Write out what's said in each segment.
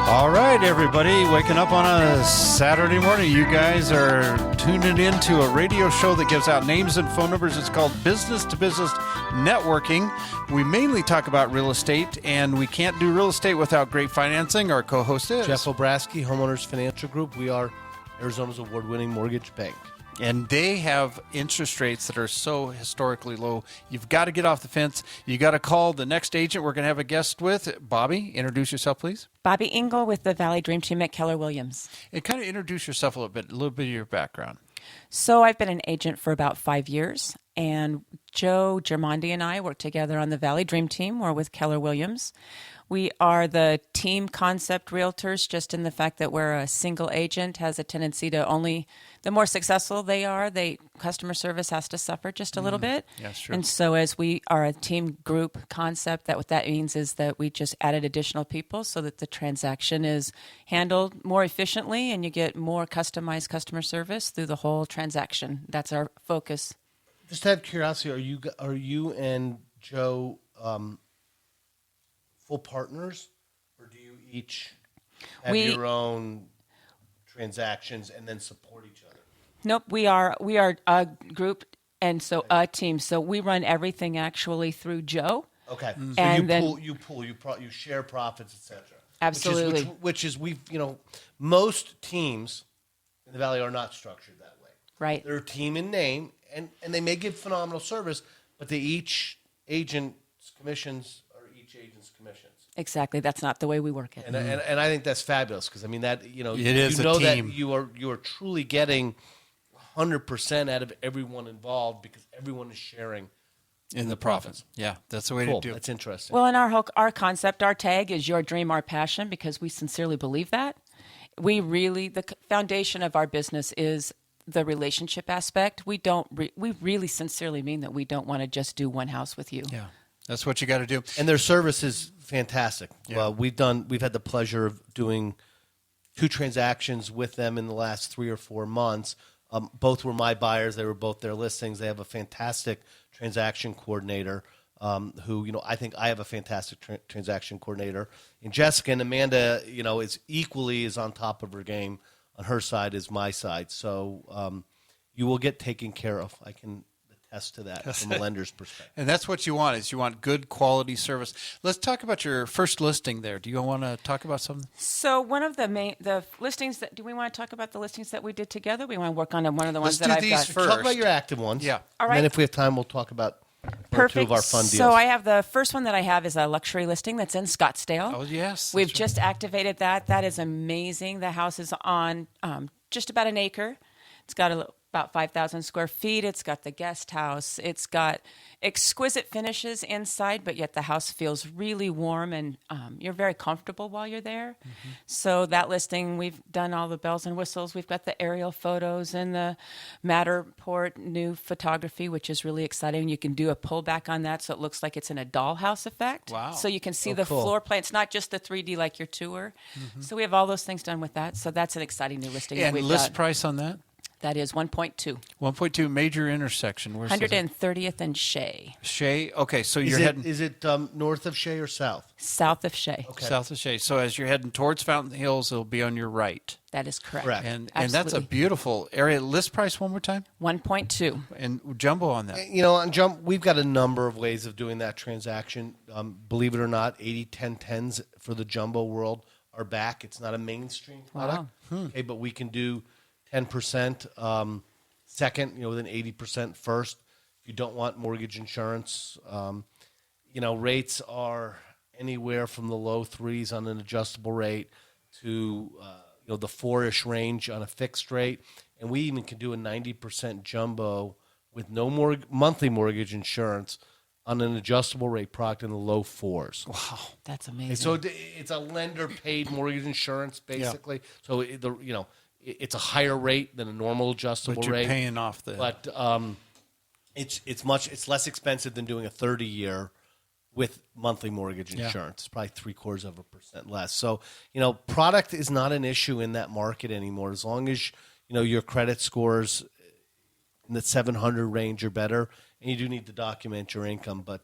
All right, everybody, waking up on a Saturday morning. You guys are tuning into a radio show that gives out names and phone numbers. It's called Business to Business Networking. We mainly talk about real estate, and we can't do real estate without great financing. Our co-host is Jeff O'Brasky, Homeowners Financial Group. We are Arizona's award-winning mortgage bank. And they have interest rates that are so historically low. You've got to get off the fence. You got to call the next agent we're going to have a guest with. Bobbi, introduce yourself, please. Bobbi Engle with the Valley Dream Team at Keller Williams. And kind of introduce yourself a little bit of your background. So I've been an agent for about 5 years, and Joe Germondi and I work together on the Valley Dream Team. We're with Keller Williams. We are the team concept realtors, just in the fact that we're a single agent has a tendency to only, the more successful they are, customer service has to suffer just a little bit. Yes, true. And so as we are a team group concept, what that means is that we just added additional people so that the transaction is handled more efficiently and you get more customized customer service through the whole transaction. That's our focus. Just out of curiosity, are you and Joe full partners, or do you each have your own transactions and then support each other? Nope, we are a group and so a team. So we run everything actually through Joe. Okay, so And you share profits, etc. Absolutely. Which is most teams in the Valley are not structured that way. Right. They're a team in name, and they may give phenomenal service, but each agent's commissions are each agent's commissions. Exactly. That's not the way we work it. And I think that's fabulous because that it is a team. That you are truly getting 100% out of everyone involved because everyone is sharing in the profits. Yeah, that's the way to do it. That's interesting. Well, and our concept, our tag is your dream, our passion, because we sincerely believe that. The foundation of our business is the relationship aspect. We really sincerely mean that we don't want to just do one house with you. Yeah, that's what you got to do. And their service is fantastic. Yeah. We've had the pleasure of doing 2 transactions with them in the last 3 or 4 months. Both were my buyers. They were both their listings. They have a fantastic transaction coordinator who, I think I have a fantastic transaction coordinator. And Jessica and Amanda, is equally as on top of her game on her side as my side. So you will get taken care of. I can attest to that from a lender's perspective. And that's what you want, is you want good quality service. Let's talk about your first listing there. Do you want to talk about something? So one of the listings do we want to talk about the listings that we did together? We want to work on one of the ones that I've got. Let's do these first. Talk about your active ones. Yeah. All right. And then if we have time, we'll talk about Perfect. 2 of our fun deals. So I have the first one that I have is a luxury listing that's in Scottsdale. Oh, yes. We've just activated that. That is amazing. The house is on just about an acre. It's got about 5,000 square feet. It's got the guest house. It's got exquisite finishes inside, but yet the house feels really warm and you're very comfortable while you're there. Mm-hmm. So that listing, we've done all the bells and whistles. We've got the aerial photos and the Matterport new photography, which is really exciting. You can do a pullback on that so it looks like it's in a dollhouse effect. Wow. So you can see cool. floor plan. It's not just the 3D like your tour. Mm-hmm. So we have all those things done with that. So that's an exciting new listing. And that we've list got. price on that? That is 1.2. 1.2 major intersection. Where's 130th and Shea. Shea. Okay, so you're heading Is it north of Shea or south? South of Shea. Okay. south of Shea. So as you're heading towards Fountain Hills, it'll be on your right. That is correct. Correct. And that's a beautiful area. List price one more time? 1.2. And jumbo on that. On Jump, we've got a number of ways of doing that transaction. Believe it or not, 80-10-10s for the jumbo world are back. It's not a mainstream product. Wow. Okay, but we can do 10% second, within 80% first. If you don't want mortgage insurance, rates are anywhere from the low 3s on an adjustable rate to the 4-ish range on a fixed rate, and we even can do a 90% jumbo with no more monthly mortgage insurance on an adjustable rate product in the low 4s. Wow, That's amazing. And so it's a lender paid mortgage insurance basically. Yeah. So it's a higher rate than a normal adjustable but you're rate. Paying off the. But it's less expensive than doing a 30-year with monthly mortgage insurance. It's probably 0.75% less. So product is not an issue in that market anymore. As long as your credit scores in the 700 range or better, and you do need to document your income, but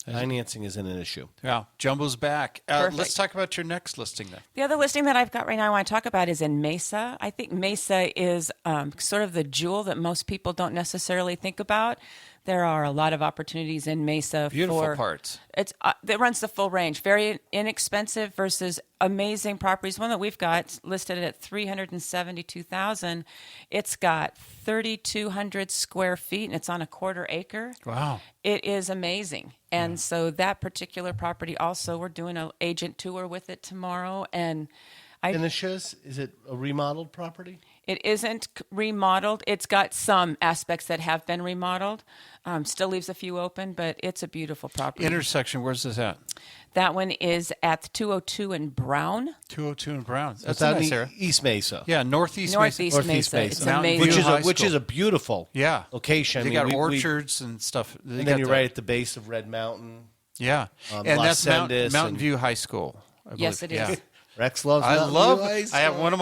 Financing isn't an issue. Yeah, Jumbo's back. Perfect. Let's talk about your next listing then. The other listing that I've got right now I want to talk about is in Mesa. I think Mesa is sort of the jewel that most people don't necessarily think about. There are a lot of opportunities in Mesa. Beautiful parts. It runs the full range. Very inexpensive versus amazing properties. One that we've got listed at $372,000. It's got 3,200 square feet and it's on a quarter acre. Wow. It is amazing. And so that particular property also, we're doing an agent tour with it tomorrow. And Finishes? Is it a remodeled property? it isn't remodeled. It's got some aspects that have been remodeled. Still leaves a few open, but it's a beautiful property. Intersection, where's this at? That one is at 202 in Brown. 202 in Brown. That's out a nice in area. East Mesa. Yeah, Northeast Northeast Mesa. Mesa. It's Mountain amazing. View Which is High a which School. is a beautiful Yeah. location. They got orchards and stuff. And then you're right at the base of Red Mountain. Yeah. And Las that's Sendas Mountain and- View High School. I Yes, believe. it is. Yeah. Rex loves I Mountain love. View High I have School. one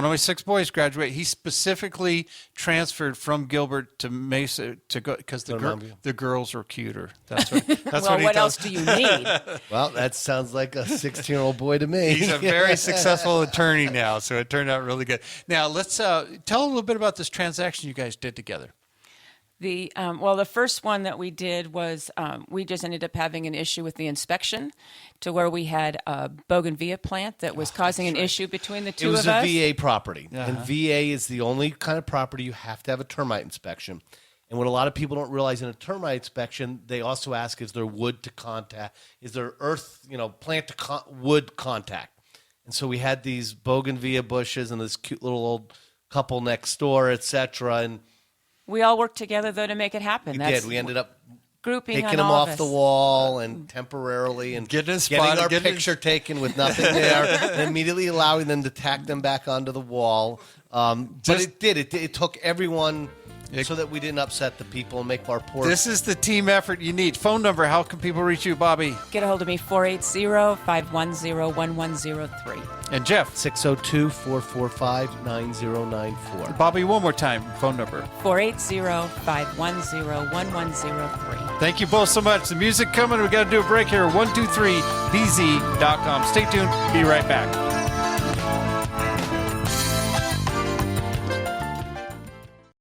of my 6 boys graduate. He specifically transferred from Gilbert to Mesa to go because the girls are cuter. That's what. That's Well, he what tells- else do you need? Well, that sounds like a 16-year-old boy to me. He's a very successful attorney now, so it turned out really good. Now let's tell a little bit about this transaction you guys did together. The first one that we did was we just ended up having an issue with the inspection, to where we had a bougainvillea plant that was causing an issue between the It two was of a us. VA property, and VA is the only kind of property you have to have a termite inspection. And what a lot of people don't realize in a termite inspection, they also ask, is there wood to contact? Is there earth, plant to wood contact? And so we had these bougainvillea bushes and this cute little old couple next door, etc. And We all worked together though to make it happen. we ended up grouping taking on them all off of the us. wall and temporarily and Getting a getting spot- our getting- picture taken with nothing there and immediately allowing them to tack them back onto the wall. But it took everyone so that we didn't upset the people and make our poor... This is the team effort you need. Phone number. How can people reach you, Bobby Get a hold of me, 480-510-1103. and Jeff? 602-445-9094. Bobby, one more time. Phone number. 480-510-1103. Thank you both so much. The music coming. We got to do a break here. 123bz.com. Stay tuned. Be right back.